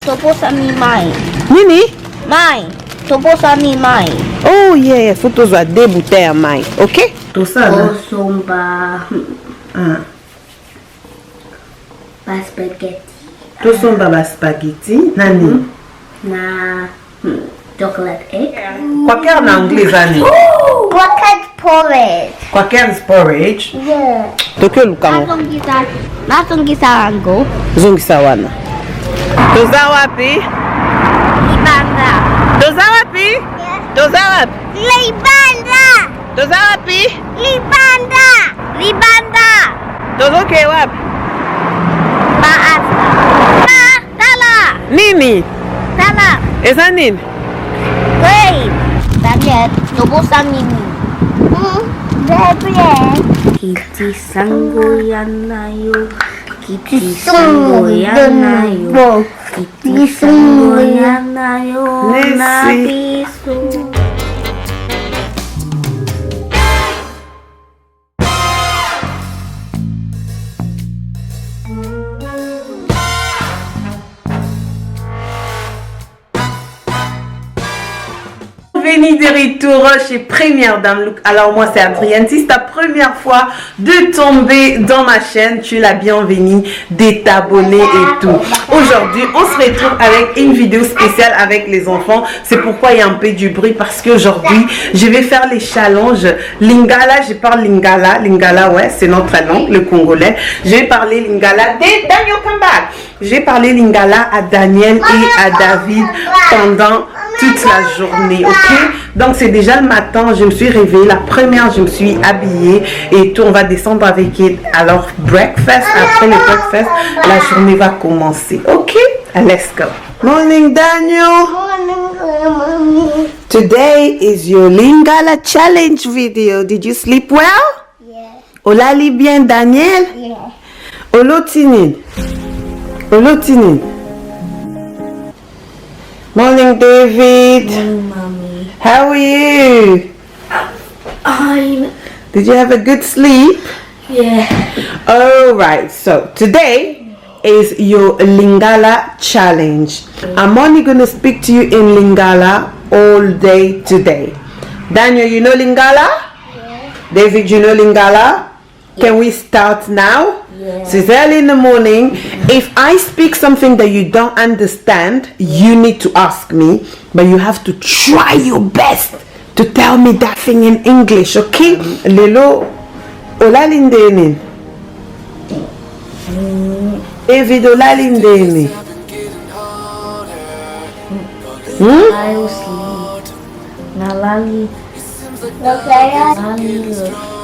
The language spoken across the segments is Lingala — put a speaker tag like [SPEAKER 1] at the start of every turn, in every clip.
[SPEAKER 1] Toposami mai.
[SPEAKER 2] Nini?
[SPEAKER 1] Mai. Toposami mai.
[SPEAKER 2] Oh yeah, faut tozwa 2 bouteilles à mai, ok? Tosala.
[SPEAKER 1] Tosomba. Ba spaghetti.
[SPEAKER 2] Tosomba ba spaghetti. Nani?
[SPEAKER 1] Na chocolate egg.
[SPEAKER 2] Qualquer en anglais, Nani.
[SPEAKER 1] Chocolate porridge.
[SPEAKER 2] Qualquer is porridge.
[SPEAKER 1] Yeah.
[SPEAKER 2] Tokyo lukamo.
[SPEAKER 1] Natongisa ango.
[SPEAKER 2] Zongisa wana. Toza wapi?
[SPEAKER 1] Libanda.
[SPEAKER 2] Toza wapi? Toza wapi?
[SPEAKER 1] Libanda.
[SPEAKER 2] Toza wapi?
[SPEAKER 1] Libanda. Libanda.
[SPEAKER 2] Tozo ke wapi?
[SPEAKER 1] Baasa. Tala.
[SPEAKER 2] Nini?
[SPEAKER 1] Tala.
[SPEAKER 2] Eza nini?
[SPEAKER 1] Great. Daniel, Toposami. Kiti sango yanayo. Kiti sango yanayo. Kiti sango yanayo. Nabisu.
[SPEAKER 2] Bienvenue de retour chez Première Dame Look. Alors moi c'est Adrienne, si c'est ta première fois de tomber dans ma chaîne, tu es la bienvenue de t'abonner et tout. Aujourd'hui on se retrouve avec une vidéo spéciale avec les enfants. C'est pourquoi il y a un peu du bruit parce qu'aujourd'hui je vais faire les challenges Lingala. Je parle Lingala. Lingala, ouais, c'est notre langue, le congolais. Je vais parler Lingala. Daniel, come back. Je vais parler Lingala à Daniel et à David pendant toute la journée, ok? Donc c'est déjà le matin, je me suis réveillée, la première je me suis habillée et tout, on va descendre avec elle. Alors breakfast, après le breakfast, la journée va commencer, ok? Let's go. Morning Daniel.
[SPEAKER 1] Morning.
[SPEAKER 2] Today is your Lingala challenge video. Did you sleep well?
[SPEAKER 1] Yeah.
[SPEAKER 2] Olali bien Daniel?
[SPEAKER 1] Yeah.
[SPEAKER 2] Olotinin. Olotinin. Morning, David.
[SPEAKER 1] Morning, mommy.
[SPEAKER 2] How are you? Did you have a good sleep?
[SPEAKER 1] Yeah.
[SPEAKER 2] All right. So today is your Lingala challenge. I'm only going to speak to you in Lingala all day today. Daniel, you know Lingala?
[SPEAKER 1] Yeah.
[SPEAKER 2] David, you know Lingala? Can we start now?
[SPEAKER 1] Yeah.
[SPEAKER 2] So it's early in the morning. If I speak something that you don't understand, you need to ask me, but you have to try your best to tell me that thing in English, okay? Lelo, olalindeni. David, olalindeni.
[SPEAKER 1] I will sleep. Nalali. Nalali.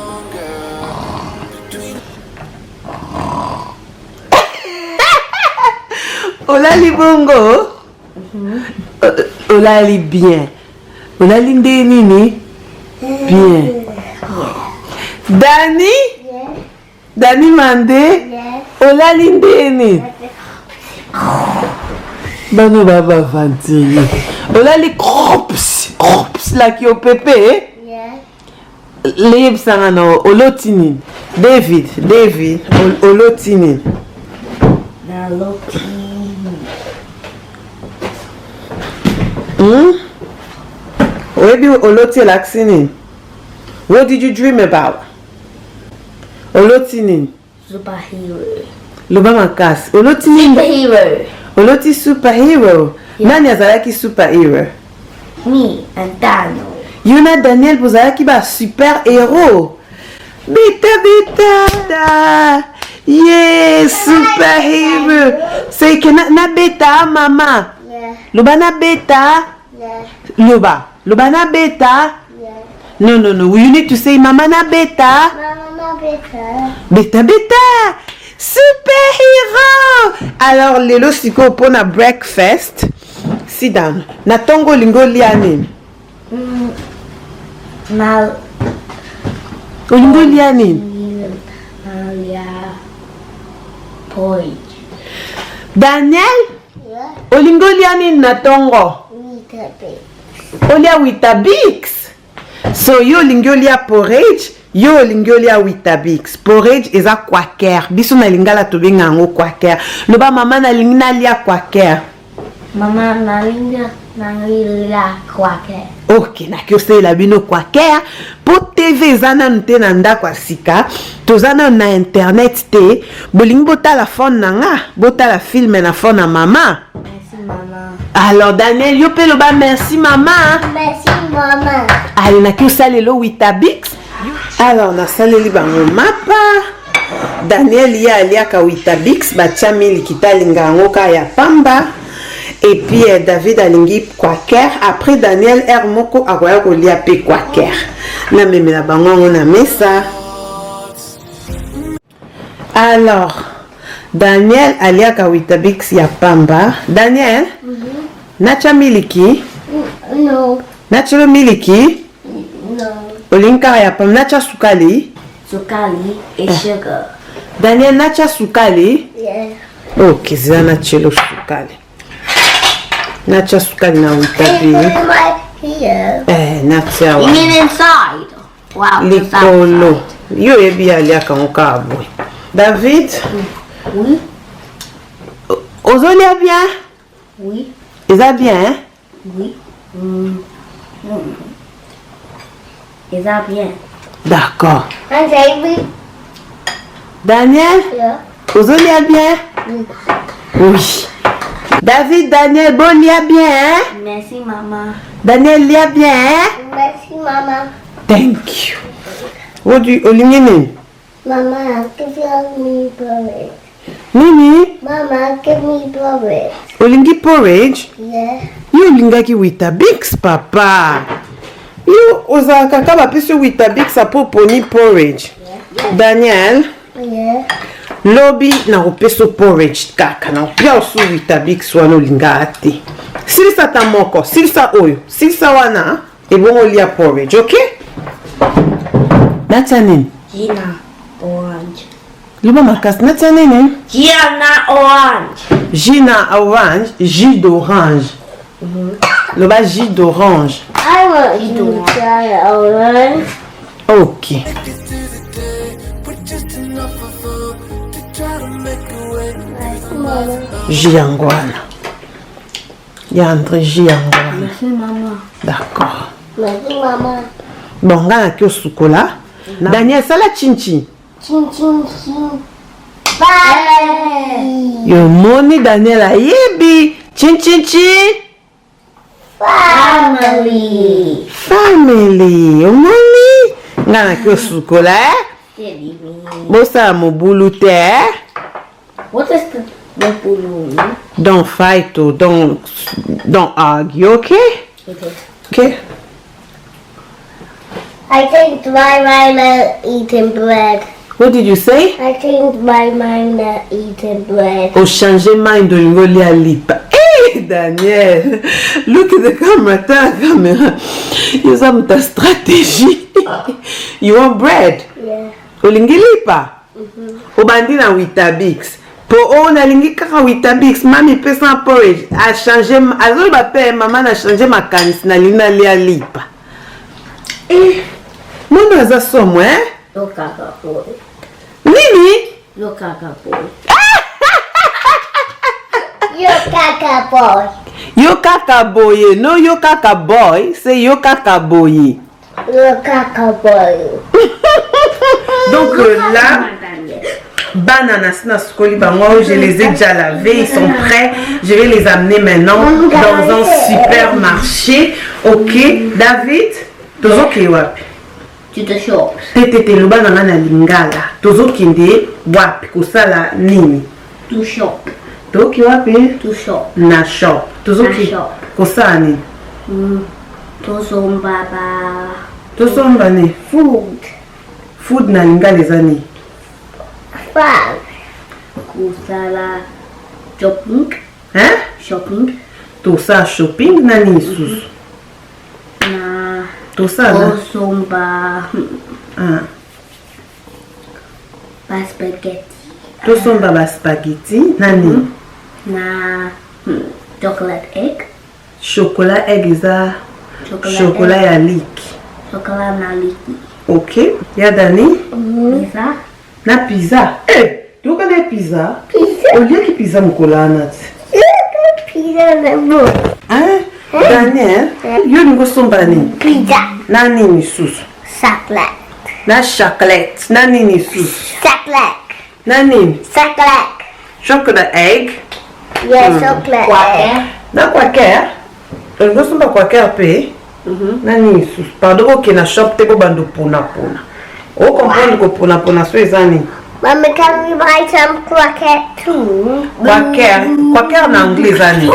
[SPEAKER 2] Olali bongo. Olali bien. Olali nini? Bien. Dani?
[SPEAKER 1] Yeah.
[SPEAKER 2] Dani mande?
[SPEAKER 1] Yeah.
[SPEAKER 2] Olali ndeni? Bano baba fanti. Olali crops. Crops like your pepe.
[SPEAKER 1] Yeah.
[SPEAKER 2] Leib sangano olotini. David. Olotini.
[SPEAKER 1] Naloti.
[SPEAKER 2] Maybe Oloti Laxinin. What did you dream about? Olotinin.
[SPEAKER 1] Superhero.
[SPEAKER 2] Lubamakas. Olotinin.
[SPEAKER 1] Superhero.
[SPEAKER 2] Oloti superhero.
[SPEAKER 1] Yeah.
[SPEAKER 2] Nani azalaki superhero?
[SPEAKER 1] Me and Daniel.
[SPEAKER 2] Yuna Daniel bozalaki ba superhero. Beta. Yes, superhero. C'est que na beta mama.
[SPEAKER 1] Yeah.
[SPEAKER 2] Luba na beta.
[SPEAKER 1] Yeah.
[SPEAKER 2] Luba na beta.
[SPEAKER 1] Yeah.
[SPEAKER 2] No. You need to say mama na beta.
[SPEAKER 1] Mama better.
[SPEAKER 2] Beta. Superhero. Alors lelo siko pour na breakfast. Sit down. Na tongo lingo liani.
[SPEAKER 1] Mal.
[SPEAKER 2] Olingo liani.
[SPEAKER 1] Yeah. Porridge.
[SPEAKER 2] Daniel.
[SPEAKER 1] Yeah.
[SPEAKER 2] Olingo liani na tongo.
[SPEAKER 1] Meat a bit.
[SPEAKER 2] Olia Weetabix. So yo lingolia porridge, yo lingolia Weetabix. Porridge eza quaker. Biso na lingala tobenga ngo quaker. Loba mama na lingina lia quaker.
[SPEAKER 1] Maman, nalinga kwake.
[SPEAKER 2] Ok, nakiosalela bino kwakea po TV eza nanu te na ndako ya sika, toza nanu na internet te, bolingi botala phone na nga, botala filme na phone na mama.
[SPEAKER 1] Merci, maman.
[SPEAKER 2] Alors Daniel, yo pe loba merci maman.
[SPEAKER 1] Merci, maman.
[SPEAKER 2] Allez, nakiosalelo Weetabix. Alors nasaleli bango mapa. Daniel ya aliaka Weetabix, batia miliki talinga yango ka ya pamba. Et puis David alingi Quaker. Après Daniel Hermoko akoya kolia pe Quaker. Na memela bango yango na mesa. Alors Daniel aliaka Weetabix ya pamba. Daniel, nacha miliki?
[SPEAKER 1] No.
[SPEAKER 2] Nacha miliki?
[SPEAKER 1] No.
[SPEAKER 2] Olinka ya pamba. Nacha sukali?
[SPEAKER 1] Sukali et sugar.
[SPEAKER 2] Daniel, nacha sukali?
[SPEAKER 1] Yeah.
[SPEAKER 2] Ok, zina nachelo sukali. Nacha sukali na Weetabix.
[SPEAKER 1] Here.
[SPEAKER 2] Nacha
[SPEAKER 1] You
[SPEAKER 2] wa.
[SPEAKER 1] mean inside? Wow.
[SPEAKER 2] Likolo. Yo ebi aliaka ngoka boy. David?
[SPEAKER 1] Oui.
[SPEAKER 2] Ozolia bien?
[SPEAKER 1] Oui.
[SPEAKER 2] Eza bien, hein?
[SPEAKER 1] Oui. Eza bien.
[SPEAKER 2] D'accord.
[SPEAKER 1] Oui.
[SPEAKER 2] Daniel?
[SPEAKER 1] Yeah.
[SPEAKER 2] Ozolia bien? Oui. David, Daniel, bon lia bien, hein?
[SPEAKER 1] Merci, maman.
[SPEAKER 2] Daniel lia bien, hein?
[SPEAKER 1] Merci, maman.
[SPEAKER 2] Thank you. Olingi nini?
[SPEAKER 1] Mama, give me porridge.
[SPEAKER 2] Nini?
[SPEAKER 1] Mama, give me porridge.
[SPEAKER 2] Olingi porridge?
[SPEAKER 1] Yeah.
[SPEAKER 2] Yo olingaki Weetabix, papa. Yo ozalaka kaka bapesi Weetabix apo poni porridge. Daniel?
[SPEAKER 1] Yeah.
[SPEAKER 2] Lobi na kopeso porridge kaka na opia osu Weetabix wana olingaka te. Silisa ta moko, silisa oyo, silisa wana ebongo olia porridge, ok? Natia nini?
[SPEAKER 1] Gina orange.
[SPEAKER 2] Loba makasi, natia nini?
[SPEAKER 1] Gina orange.
[SPEAKER 2] Gina orange, jus d'orange. Loba jus d'orange.
[SPEAKER 1] I want you to try orange.
[SPEAKER 2] Ok.
[SPEAKER 1] Mama.
[SPEAKER 2] Jus yango wana. Ya entre jus yango wana.
[SPEAKER 1] Merci, maman.
[SPEAKER 2] D'accord.
[SPEAKER 1] Merci, maman.
[SPEAKER 2] Bon, nga naki osukola. Daniel, sala chin-chin.
[SPEAKER 1] Chin, chin, chin. Bye.
[SPEAKER 2] Yo moni Daniel ayebi. Chin-chin-chin.
[SPEAKER 1] Family.
[SPEAKER 2] Family. Omoni. Nga naki osukola,
[SPEAKER 1] Silly me.
[SPEAKER 2] Bosala mobulu te,
[SPEAKER 1] What is the balloon?
[SPEAKER 2] Don't fight or don't argue, okay?
[SPEAKER 1] Okay.
[SPEAKER 2] Okay.
[SPEAKER 1] I changed my mind eating bread.
[SPEAKER 2] What did you say?
[SPEAKER 1] I changed my mind eating bread.
[SPEAKER 2] O changer mind olingo lia lipa. Hey Daniel, look at the camera, tell the camera. Use ta strategy. You want bread?
[SPEAKER 1] Yeah.
[SPEAKER 2] Olingi lipa? Obandi na Weetabix. Po o nalingi kaka Weetabix, mami pesa porridge. A changer, azolo ba pe maman a changer makanisi na lina lia lipa. Mwana aza somo,
[SPEAKER 1] Yo kaka boy.
[SPEAKER 2] Nini?
[SPEAKER 1] Yo kaka boy. Yo kaka boy.
[SPEAKER 2] Yo kaka boye, no yo kaka boy, say yo kaka boye.
[SPEAKER 1] Yo kaka boy.
[SPEAKER 2] Donc là, bananas na sukoli bango, je les ai déjà lavés, ils sont prêts. Je vais les amener maintenant dans un supermarché. Ok, David, tozoke wapi?
[SPEAKER 1] To the shops.
[SPEAKER 2] Tete loba na na lingala. Tozokende wapi kosala nini?
[SPEAKER 1] To shop.
[SPEAKER 2] Toki wapi?
[SPEAKER 1] To shop.
[SPEAKER 2] Na shop. Tozoki
[SPEAKER 1] Na shop.
[SPEAKER 2] kosala nini?
[SPEAKER 1] To sombaba.
[SPEAKER 2] Tosomba ni
[SPEAKER 1] Food.
[SPEAKER 2] food na lingala eza nini?
[SPEAKER 1] Fun. Kusala shopping.
[SPEAKER 2] Hein?
[SPEAKER 1] Shopping.
[SPEAKER 2] Tosala shopping na nini susu?
[SPEAKER 1] Na
[SPEAKER 2] Tosala
[SPEAKER 1] tosomba
[SPEAKER 2] ah.
[SPEAKER 1] spaghetti.
[SPEAKER 2] Tosomba ba spaghetti na nini?
[SPEAKER 1] Na chocolate egg.
[SPEAKER 2] Chocolat egg eza chocolat ya liki.
[SPEAKER 1] Chocolate na liki.
[SPEAKER 2] Ok, ya dani?
[SPEAKER 1] Pizza.
[SPEAKER 2] Na pizza. Toka na pizza?
[SPEAKER 1] Pizza.
[SPEAKER 2] Oliaki pizza mukolana ti.
[SPEAKER 1] Pizza.
[SPEAKER 2] Hein? Daniel, yo lingo somba nini?
[SPEAKER 1] Pizza.
[SPEAKER 2] Na nini susu?
[SPEAKER 1] Chocolate.
[SPEAKER 2] Na chocolate. Na nini susu?
[SPEAKER 1] Chocolate.
[SPEAKER 2] Na nini?
[SPEAKER 1] Chocolate.
[SPEAKER 2] Chocolate egg.
[SPEAKER 1] Yeah, chocolate.
[SPEAKER 2] Na quaquer. Yo lingo somba quaquer pe. Na nini susu? Pardon ko na shop te ko bando pona. O comprendre ko pona so ezani.
[SPEAKER 1] Mommy, can we buy some croquette too?
[SPEAKER 2] Quaquer na anglais ezani.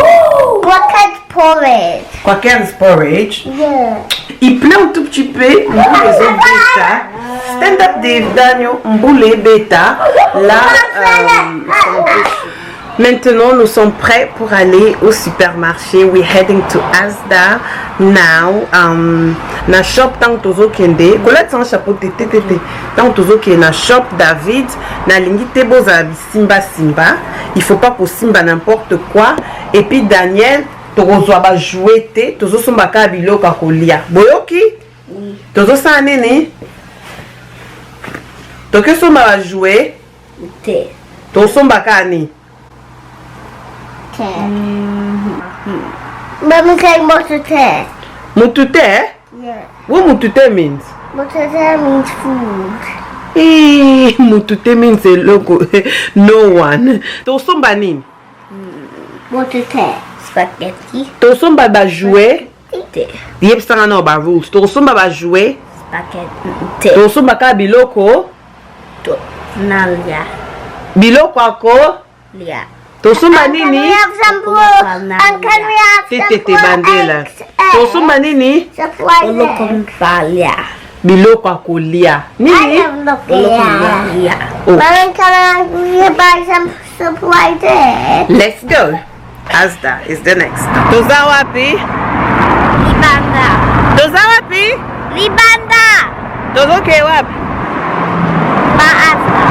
[SPEAKER 1] Croquette porridge.
[SPEAKER 2] Quaquer is porridge.
[SPEAKER 1] Yeah.
[SPEAKER 2] Il plaît un tout petit peu, mboule bêta. Stand up Dave Daniel, mboule bêta. Là, maintenant nous sommes prêts pour aller au supermarché. We're heading to Asda now. Na shop tant tozo kende. Colette sans chapeau tété. Tant tozo kende na shop David. Na lingi tebo za simba. Il faut pas pour simba n'importe quoi. Et puis Daniel. Tokozwa ba jouer te tozo somba ka biloko kolia boyoki tozo sa nene toke somba ba jouer
[SPEAKER 1] Te.
[SPEAKER 2] to somba ka ni
[SPEAKER 1] Mommy, say motute.
[SPEAKER 2] mutute
[SPEAKER 1] Yeah.
[SPEAKER 2] what mutute means
[SPEAKER 1] Motute means food.
[SPEAKER 2] mutute means a logo no one to somba ni
[SPEAKER 1] Motute. Spaghetti.
[SPEAKER 2] to somba ba jouer
[SPEAKER 1] Te.
[SPEAKER 2] yep sanga no ba rules to somba ba jouer
[SPEAKER 1] Spaghetti.
[SPEAKER 2] to somba ka biloko
[SPEAKER 1] Nalia.
[SPEAKER 2] biloko ako
[SPEAKER 1] Lia.
[SPEAKER 2] to somba
[SPEAKER 1] Can we
[SPEAKER 2] nini
[SPEAKER 1] have some blue? And can we have some
[SPEAKER 2] Tete bandela.
[SPEAKER 1] eggs?
[SPEAKER 2] To somba nini?
[SPEAKER 1] Some white eggs.
[SPEAKER 3] Valia.
[SPEAKER 2] Biloko akolia.
[SPEAKER 1] I
[SPEAKER 2] Nini?
[SPEAKER 1] have no idea.
[SPEAKER 2] Oh,
[SPEAKER 1] Mommy, can I buy some white eggs?
[SPEAKER 2] let's go. Asda is the next. Toza wapi?
[SPEAKER 1] Libanda.
[SPEAKER 2] Toza wapi?
[SPEAKER 1] Libanda.
[SPEAKER 2] Tozo ke wapi?
[SPEAKER 1] Maasda.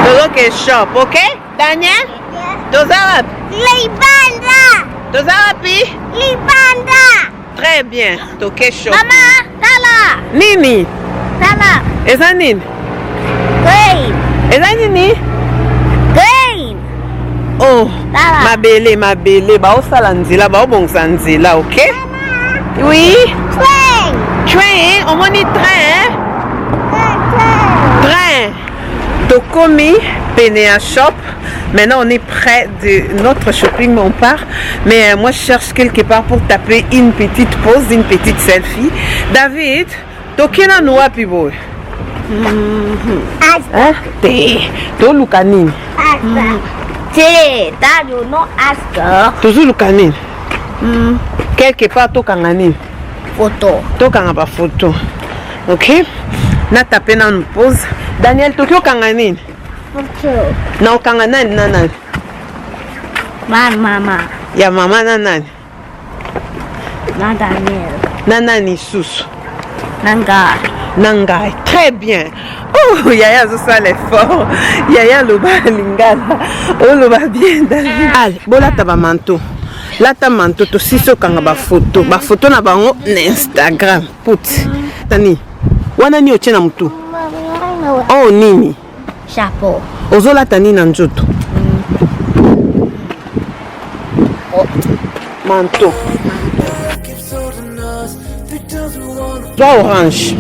[SPEAKER 2] Tozo ke shop, okay? Daniel? Toza wapi?
[SPEAKER 1] Libanda.
[SPEAKER 2] Toza wapi?
[SPEAKER 1] Libanda.
[SPEAKER 2] Très bien. Toke shop.
[SPEAKER 1] Mama, Tala.
[SPEAKER 2] Nini?
[SPEAKER 1] Tala.
[SPEAKER 2] Eza nini?
[SPEAKER 1] Green.
[SPEAKER 2] Eza nini?
[SPEAKER 1] Green.
[SPEAKER 2] Oh,
[SPEAKER 1] Tala.
[SPEAKER 2] mabele. Baosala nzela, baobongisa nzela, okay? Oui?
[SPEAKER 1] Train.
[SPEAKER 2] Train, omoni train? Train. Tokomi, Pénéa Shop. Maintenant, on est près de notre shopping, mais on part. Mais moi, je cherche quelque part pour taper une petite pause, une petite selfie. David, Tokena Noa Pibo.
[SPEAKER 1] Asda.
[SPEAKER 2] Te, to lukanini.
[SPEAKER 1] Asda.
[SPEAKER 3] Te, that you not ask her.
[SPEAKER 2] Tozu lukanini. Quelque part, tokanganini.
[SPEAKER 3] Photo.
[SPEAKER 2] Tokanga ba photo. Ok? Na tape na pause. Daniel, Tokyo kanganini.
[SPEAKER 1] Photo.
[SPEAKER 2] Na okanga nani na nani?
[SPEAKER 3] Mama.
[SPEAKER 2] Ya mama na nani?
[SPEAKER 3] Na Daniel.
[SPEAKER 2] Na nani susu?
[SPEAKER 3] Nanga.
[SPEAKER 2] Nangai. Très bien. Oh, Yaya zosa l'effort. Yaya loba lingala. Oh, loba bien David. Allez, bolata ba manteau. Lata manteau to siso kanga ba photo. Ba photo na bango na Instagram. Put. Tani. Wana ni ochena mutu.
[SPEAKER 1] Mommy, I know it.
[SPEAKER 2] Oh, nini?
[SPEAKER 3] Chapeau.
[SPEAKER 2] Ozolata nini na nzoto? Manteau. Zwa orange.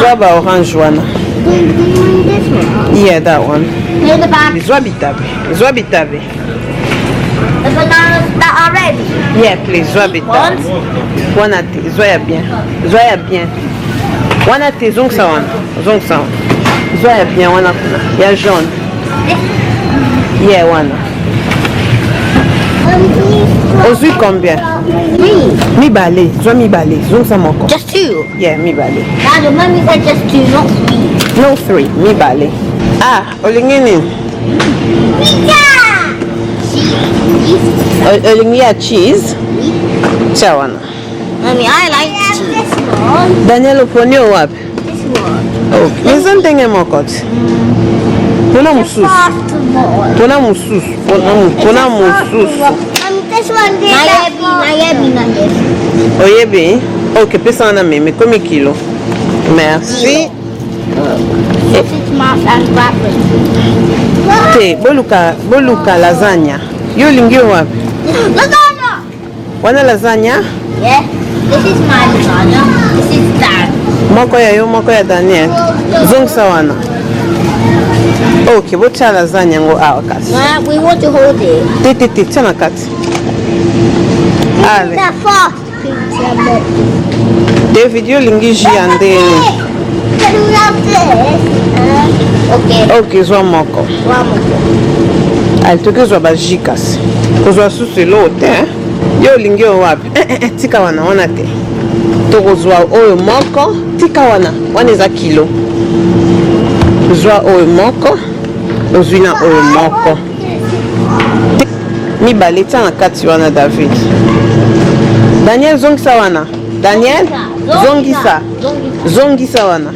[SPEAKER 2] Zwa ba orange wana.
[SPEAKER 1] This one.
[SPEAKER 2] Yeah, that one.
[SPEAKER 1] Near the back.
[SPEAKER 2] Zwa bitabe. Zwa bitabe.
[SPEAKER 1] The bananas that are ready.
[SPEAKER 2] Yeah, please. Zwa bitabe. Wana te. Zwa ya bien. Zwa ya bien. Wana te zongsa wana. Zongsa wana. Zwa ya bien wana kuna. Ya jaune. Yeah, wana. Ozui combien? Mibale. Zwa mibale. Zongsa moko.
[SPEAKER 3] Just two.
[SPEAKER 2] Yeah, mibale.
[SPEAKER 1] Now, the mommy said just two, not three.
[SPEAKER 2] No, 3. Mibale. Ah, olingi nini? Olingi ya cheese. Cha wana.
[SPEAKER 3] Mommy, I like cheese.
[SPEAKER 1] This one.
[SPEAKER 2] Daniel uponi wapi?
[SPEAKER 1] This one.
[SPEAKER 2] Okay. Nizantenge mokoti. Pona mususu.
[SPEAKER 1] Soft one.
[SPEAKER 2] Pona mususu. Pona mususu.
[SPEAKER 1] This one did Nayebi.
[SPEAKER 2] Oyebi. Okay, pesa wana meme. Komi kilo. Merci.
[SPEAKER 1] Six months and breakfast.
[SPEAKER 2] Te, boluka lasagna. Yo lingi wapi?
[SPEAKER 3] Lasagna!
[SPEAKER 2] Wana lasagna?
[SPEAKER 3] Yeah. This is my lasagna. This is that.
[SPEAKER 2] Moko ya yo, moko ya Daniel. Zongisa wana. Okay, bocha lasagna ngo awa kasi.
[SPEAKER 3] We want to hold it.
[SPEAKER 2] Tete, chana kati. Ale.
[SPEAKER 3] The first pizza.
[SPEAKER 2] David, yo lingi jiandeni.
[SPEAKER 3] Can we have this? Okay.
[SPEAKER 2] Okay, zwa moko.
[SPEAKER 3] One more.
[SPEAKER 2] Ale, toke zwa baji kasi. Kozwa susu lote, eh? Yo lingi yo wapi? Tika wana, wana te. Toko zwa oyo moko. Tika wana, wana eza kilo. Zwa oyo moko. Ozwina oyo moko. Mibale, tia na kati wana David. Daniel, zongisa wana. Daniel, zongisa. Zongisa wana.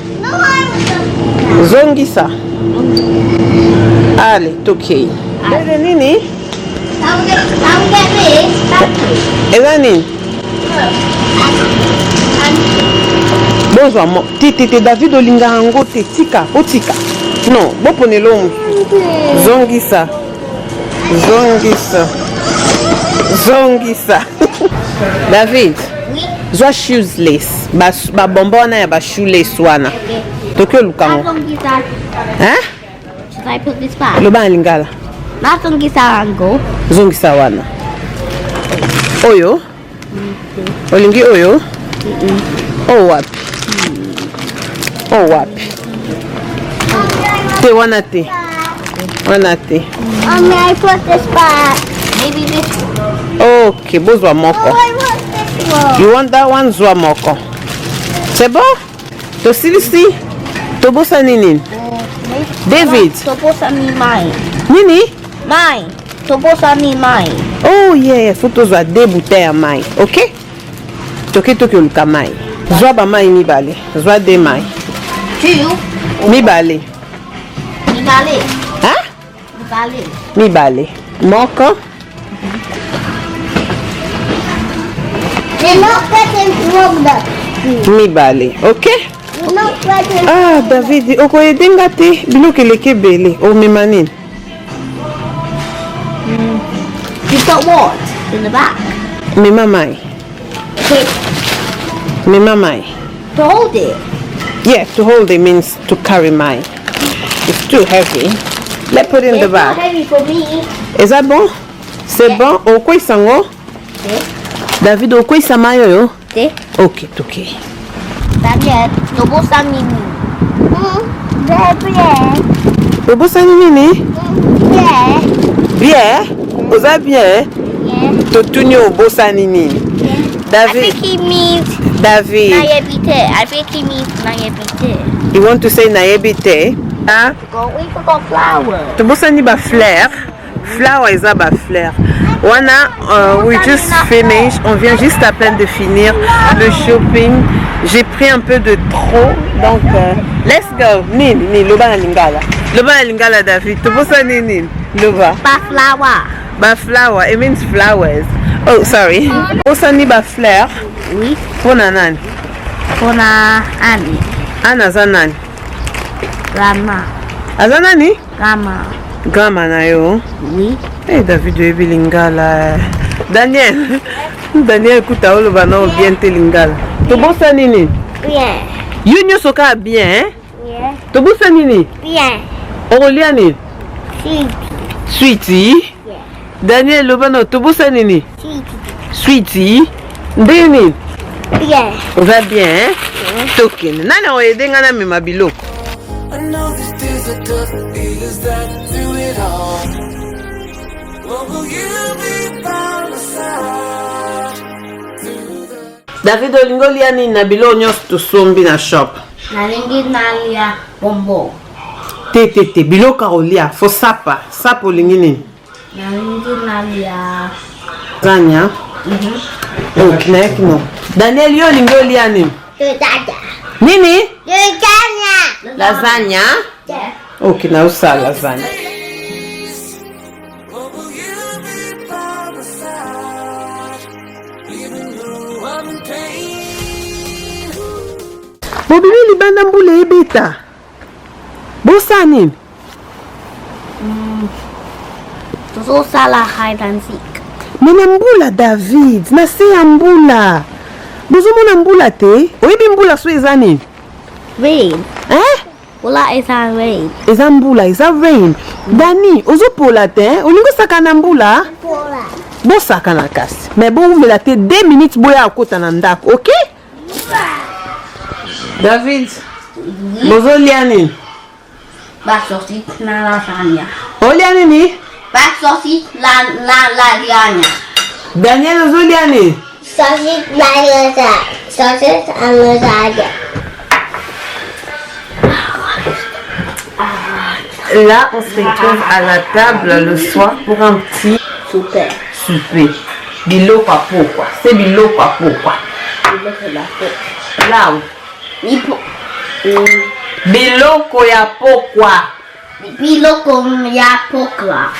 [SPEAKER 2] Zongisa. Ale, tokei. Eze nini?
[SPEAKER 3] Come get this.
[SPEAKER 2] Eza nini? Bozwa mo. Tete, David olinga yango te. Tika, otika. Non, boponelo mu. Zongisa. Zongisa. Zongisa. David, zwa shoeless. Ba bomba wana ya ba shoeless wana. Tokyo lukango. Hein?
[SPEAKER 3] Should I put this back?
[SPEAKER 2] Loba lingala.
[SPEAKER 3] Not zongisa angle.
[SPEAKER 2] Zongisa wana. Oyo? Olingi oyo? Oh wapi? Oh wapi? Te wana te. Wana te.
[SPEAKER 3] Mommy, I put this back. Maybe this one.
[SPEAKER 2] Okay, bozwa moko.
[SPEAKER 3] I want this one.
[SPEAKER 2] You want that one? Zwa moko. C'est bon? Tosilisi? Tobosa nini? David.
[SPEAKER 3] Tobosa ni mine.
[SPEAKER 2] Nini?
[SPEAKER 3] Mine. Tobosa ni mine.
[SPEAKER 2] Oh yeah, faut tozwa 2 bouteilles ya mai. Okay? Toki oluka mai. Zwa ba mai mibale. Zwa 2 mai.
[SPEAKER 3] 2.
[SPEAKER 2] Mibale.
[SPEAKER 3] Mibale.
[SPEAKER 2] Hein?
[SPEAKER 3] Mibale.
[SPEAKER 2] Mibale. Moko.
[SPEAKER 3] You're not getting problem.
[SPEAKER 2] Mibale. Okay?
[SPEAKER 3] You're not getting
[SPEAKER 2] Ah, David, okoyedenga te biloko eleke bele. Omema nini?
[SPEAKER 3] You got what? In the back.
[SPEAKER 2] Mema mai.
[SPEAKER 3] Okay.
[SPEAKER 2] Mema mai.
[SPEAKER 3] To hold it.
[SPEAKER 2] Yeah, to hold it means to carry mai. It's too heavy. Let's put it in the
[SPEAKER 3] It's not
[SPEAKER 2] bag.
[SPEAKER 3] heavy for me.
[SPEAKER 2] Is that bon? C'est bon? Okwisa ngo? David, okwisa mai oyo?
[SPEAKER 3] See?
[SPEAKER 2] Okay, okay.
[SPEAKER 3] Daniel, tobosa ni mine.
[SPEAKER 2] Obosa nini?
[SPEAKER 3] Yeah.
[SPEAKER 2] Bien? Oza bien?
[SPEAKER 3] Yeah.
[SPEAKER 2] Totuni obosa nini?
[SPEAKER 3] I
[SPEAKER 2] David,
[SPEAKER 3] think he means
[SPEAKER 2] David,
[SPEAKER 3] nayebite. I think he means nayebite.
[SPEAKER 2] you want to say naebite? Ah?
[SPEAKER 3] We forgot flour.
[SPEAKER 2] Tobosa ni ba fleur. Flower is ba fleur. Wana, we just finished. On vient juste à peine de finir le shopping. J'ai pris un peu de trop. Donc, let's go. Nini, loba na lingala. Loba na lingala, David. Tobosa nini? Loba.
[SPEAKER 3] Pas flour.
[SPEAKER 2] Ba flower. It means flowers. Oh, sorry. Tobosa ni ba fleur.
[SPEAKER 3] Oui.
[SPEAKER 2] Pona nani?
[SPEAKER 3] Pona Annie.
[SPEAKER 2] Ana za nani?
[SPEAKER 3] Grandma.
[SPEAKER 2] Aza nani?
[SPEAKER 3] Grandma.
[SPEAKER 2] Grandma na yo.
[SPEAKER 3] Oui.
[SPEAKER 2] Eh, David oyebi lingala. Daniel. Daniel kuta oloba na bien te lingala. Tobosa nini?
[SPEAKER 3] Bien.
[SPEAKER 2] Yo nyonso ka bien, hein?
[SPEAKER 3] Yeah.
[SPEAKER 2] Tobosa nini?
[SPEAKER 3] Bien.
[SPEAKER 2] Okolia nini?
[SPEAKER 3] Sweet.
[SPEAKER 2] Sweetie?
[SPEAKER 3] Yeah.
[SPEAKER 2] Daniel loba na tobosa nini?
[SPEAKER 3] Sweet.
[SPEAKER 2] Sweetie? Ndeni?
[SPEAKER 3] Bien.
[SPEAKER 2] Oza bien, hein? Tokene. Nani oyedenga na mema biloko?
[SPEAKER 4] I know these days are tough, feelings that through it all. What will you be by my side? Through the
[SPEAKER 2] David olingo lia nini na bilo nyonso tosombi na shop?
[SPEAKER 3] Nalingi nalia bombo.
[SPEAKER 2] Te, biloko akolia. Fo sapa. Sapa olingi nini?
[SPEAKER 3] Nalingi nalia.
[SPEAKER 2] Lasagna? Oh, knek no. Daniel yo olingi olia nini?
[SPEAKER 3] Lasagna.
[SPEAKER 2] Nini?
[SPEAKER 3] Lasagna.
[SPEAKER 2] Lasagna?
[SPEAKER 3] Yeah.
[SPEAKER 2] Okay, na usala lasagna.
[SPEAKER 4] what will you be by my side? Even though I'm in pain.
[SPEAKER 2] Bobibi libanda mbule ebeta. Bosa nini?
[SPEAKER 3] Tosala hide and seek.
[SPEAKER 2] Mais mbula David, na se mbula. Bozomona mbula te? Oyebi mbula so ezani?
[SPEAKER 3] Rain.
[SPEAKER 2] Hein?
[SPEAKER 3] Mbula is a rain.
[SPEAKER 2] Eza mbula, eza rain. Dani, ozopola te? Olingo saka na mbula? Bo saka na kasi. Mais bon ouvela te 2 minutes boya akota na ndako, OK? David, bozolia nini?
[SPEAKER 3] Pas sorti na lasagna.
[SPEAKER 2] Olia nini?
[SPEAKER 3] Pas sorti la lasagna.
[SPEAKER 2] Daniel ozolia nini?
[SPEAKER 1] Sausage lasagna. Sausage and lasagna.
[SPEAKER 2] Là, on se retrouve à la table le soir pour un petit
[SPEAKER 3] Super.
[SPEAKER 2] souper. Biloko à pourquoi? C'est biloko à pourquoi? Là où? Biloko ya pourquoi?
[SPEAKER 3] Biloko ya pokwa.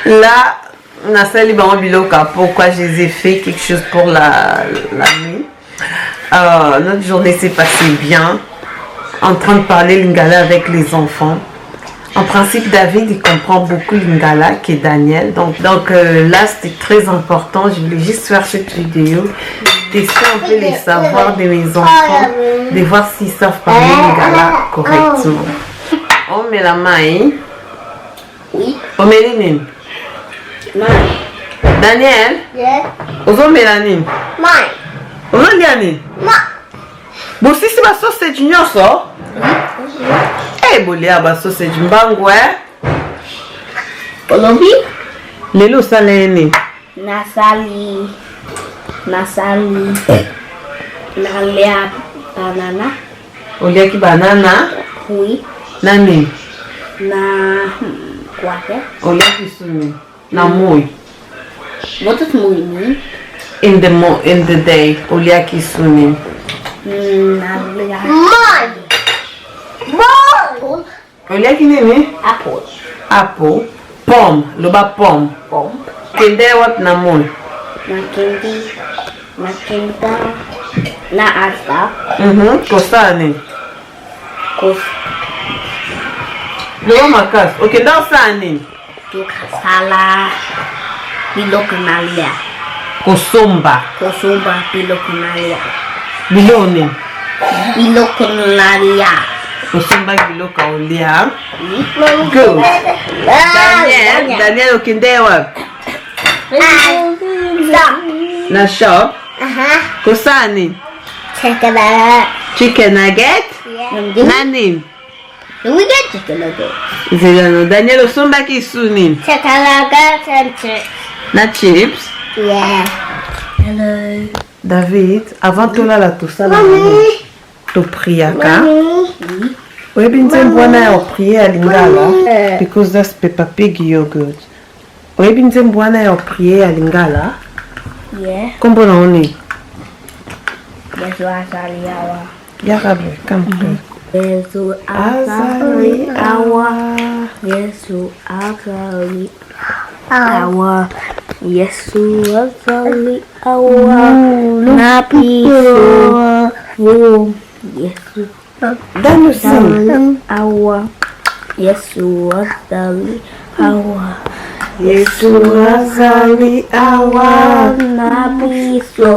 [SPEAKER 2] Là, on a sali bango biloko à pourquoi je les ai fait quelque chose pour la nuit. Notre journée s'est passée bien. En train de parler lingala avec les enfants. En principe, David, il comprend beaucoup lingala qui est Daniel. Donc là, c'était très important. Je voulais juste faire cette vidéo. Tester un peu les savoirs de mes enfants. De voir s'ils savent parler lingala correctement. On met la main.
[SPEAKER 3] Oui.
[SPEAKER 2] On met les nines. Daniel.
[SPEAKER 1] Yeah.
[SPEAKER 2] On met la nine.
[SPEAKER 1] Mine.
[SPEAKER 2] On met la nine. Bon, si c'est ma sauce, c'est junior, ça. Eh, bolia, ma sauce, c'est du mbango, hein.
[SPEAKER 3] Olobi?
[SPEAKER 2] Lelo, ça l'est.
[SPEAKER 3] Nasali. Nalea banana.
[SPEAKER 2] Olia qui banana.
[SPEAKER 3] Oui.
[SPEAKER 2] Nani.
[SPEAKER 3] Na quoi?
[SPEAKER 2] Olia qui souni. Na mouille.
[SPEAKER 3] Wat is moeilijk?
[SPEAKER 2] In the day. Olia qui souni.
[SPEAKER 3] Nalea.
[SPEAKER 1] Mine. Mine.
[SPEAKER 2] Olia qui nene.
[SPEAKER 3] Apple.
[SPEAKER 2] Apple. Pomme. Loba pomme.
[SPEAKER 3] Pom.
[SPEAKER 2] Kende wat na mouille.
[SPEAKER 3] Na kenda. Na asta.
[SPEAKER 2] Kostane.
[SPEAKER 3] Kos.
[SPEAKER 2] Loba makas. Ok, dans ça, nene.
[SPEAKER 3] Sala. Biloko nalia.
[SPEAKER 2] Kosomba.
[SPEAKER 3] Kosumba biloko nalia.
[SPEAKER 2] Bilone.
[SPEAKER 3] Biloko nalia.
[SPEAKER 2] Kosomba biloko olia.
[SPEAKER 3] Oui.
[SPEAKER 2] Good. Daniel okende wat. Na shop. Kosani. Chicken nugget. Nani.
[SPEAKER 3] We get chicken nugget.
[SPEAKER 2] Zilano. Daniel osomba kisuni.
[SPEAKER 1] Chocolate and chips.
[SPEAKER 2] Na chips.
[SPEAKER 1] Yeah.
[SPEAKER 3] Hello.
[SPEAKER 2] David, avant tout là tout ça là. Tu priaka.
[SPEAKER 1] Mommy.
[SPEAKER 2] We been bwana ya prier à lingala because that's Peppa Pig yogurt. We been bwana ya prier à lingala.
[SPEAKER 3] Yeah.
[SPEAKER 2] Kombo na oni.
[SPEAKER 3] Yesu azali awa.
[SPEAKER 2] Yarabe, come.
[SPEAKER 3] Yesu azali awa. Yesu azali awa. Yesu azali awa. Nabi so. Yesu
[SPEAKER 2] Dan aussi.
[SPEAKER 3] azali awa. Yesu azali awa.
[SPEAKER 2] Yesu azali awa.
[SPEAKER 3] Nabi so.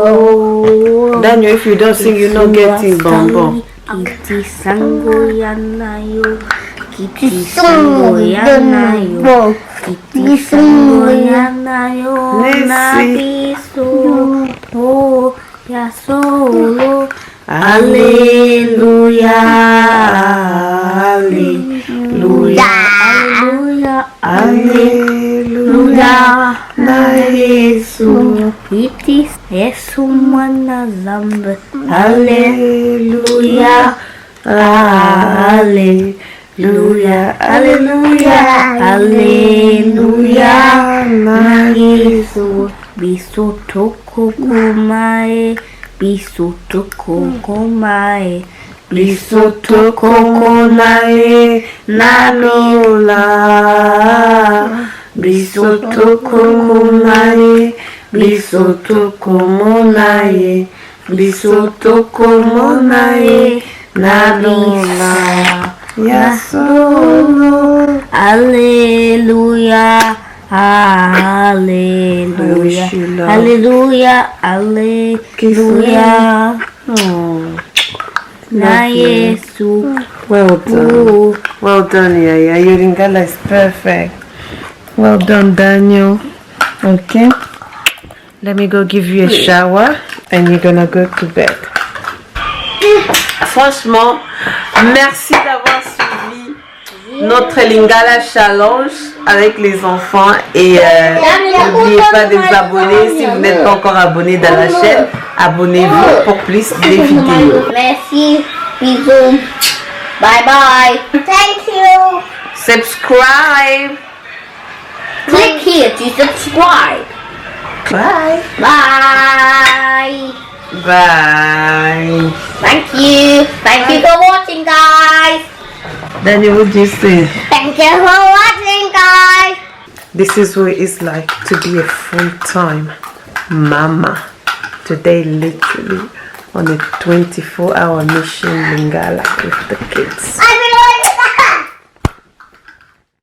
[SPEAKER 2] Daniel, if you don't sing, you're not getting bonbon.
[SPEAKER 3] Kiti sango yanayo. Kiti sango yanayo. Kiti sango yanayo. Nabi so. Oh, ya solo. Alleluia. Alleluia. Alleluia. Alleluia. Na Yesu. Kiti Yesu mwana zambe. Alleluia. Alleluia. Alleluia. Alleluia. Na Yesu. Bisotoko kumae. Bisotoko kumae. Bisotoko kumae.
[SPEAKER 2] Nalola. Bisotoko kumae. Bisotoko monae. Bisotoko monae. Nalola. Yasolo.
[SPEAKER 1] Alléluia. Alléluia. Alléluia. Alléluia.
[SPEAKER 2] Oh.
[SPEAKER 1] Na Yesu.
[SPEAKER 2] Well done. Well done, Yaya. Your Lingala is perfect. Well done, Daniel. Okay. Let me go give you a shower and you're gonna go to bed. Franchement, merci d'avoir suivi notre Lingala Challenge avec les enfants et n'oubliez pas de vous abonner si vous n'êtes pas encore abonné dans la chaîne. Abonnez-vous pour plus de vidéos.
[SPEAKER 3] Merci. Bisous. Bye bye. Thank you.
[SPEAKER 2] Subscribe.
[SPEAKER 3] Click here to subscribe.
[SPEAKER 2] Bye.
[SPEAKER 3] Bye.
[SPEAKER 2] Bye.
[SPEAKER 3] Thank you. Thank you for watching, guys.
[SPEAKER 2] Daniel, what do you say?
[SPEAKER 3] Thank you for watching, guys.
[SPEAKER 2] This is what it's like to be a full-time mama. Today, literally on a 24-hour mission Lingala with the kids.